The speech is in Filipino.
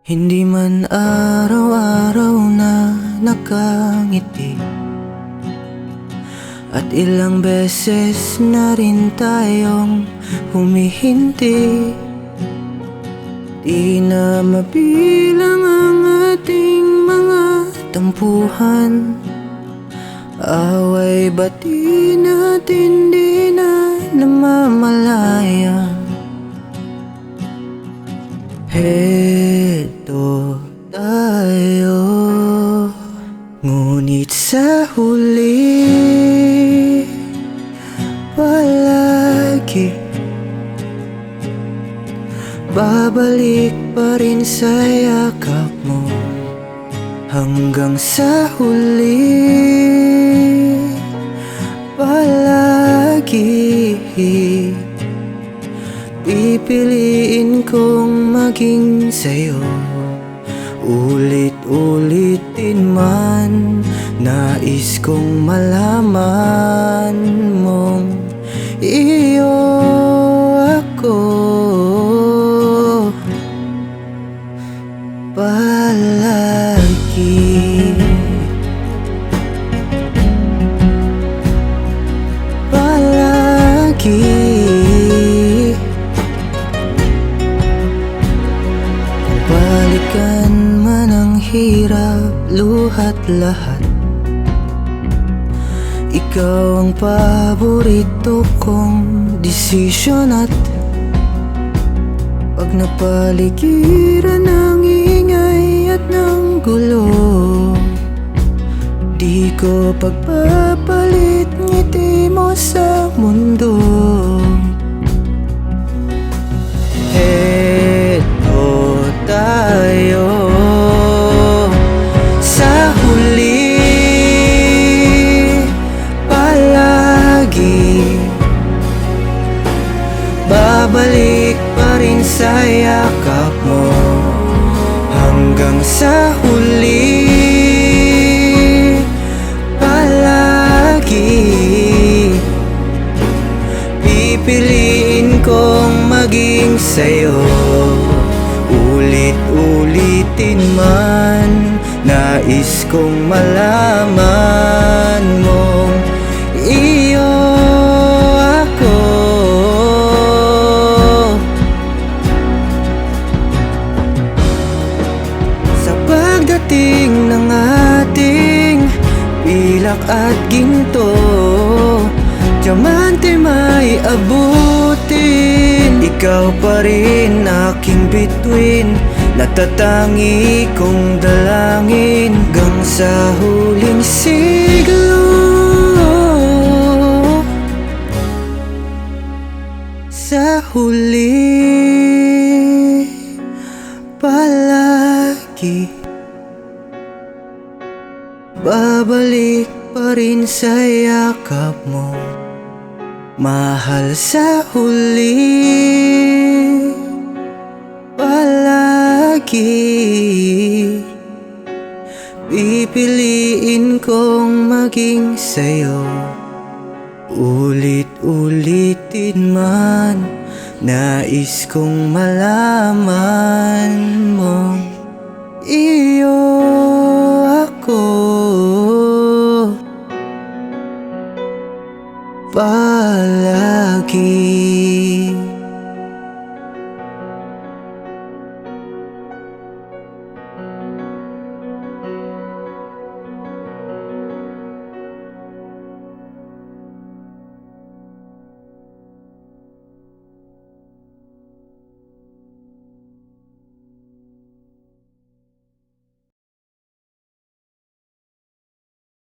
Hindi man araw-araw na nakangiti, at ilang beses na rin tayong humihinti. Di na mabilang ang ating mga tampuhan, away ba't di natin di na namamalayan. Heto tayo, ngunit sa huli palagi babalik pa rin sa yakap mo. Hanggang sa huli palagi pipiliin kong maging sa'yo. Ulit-ulitin man, nais kong malaman mong iyo ako. Palagi, palagi. Balikan man ang hirap, luhat lahat, ikaw ang paborito kong desisyon. At pag napaligiran ng ingay at ng gulo, di ko pagpapalit ngiti mo sa mundo. Tayo sa huli palagi babalik pa rin sa yakap mo. Hanggang sa huli palagi pipiliin kong maging sa'yo. Ulit-ulitin man, nais kong malaman mong iyo ako. Sa pagdating ng ating pilak at ginto, diamante may abutin, ikaw pa rin aking bituin, natatangi kong dalangin hanggang sa huling siglo. Sa huli palagi babalik pa rin sa yakap mo. Mahal, sa huli palagi pipiliin kong maging sa'yo. Ulit-ulitin man, nais kong malaman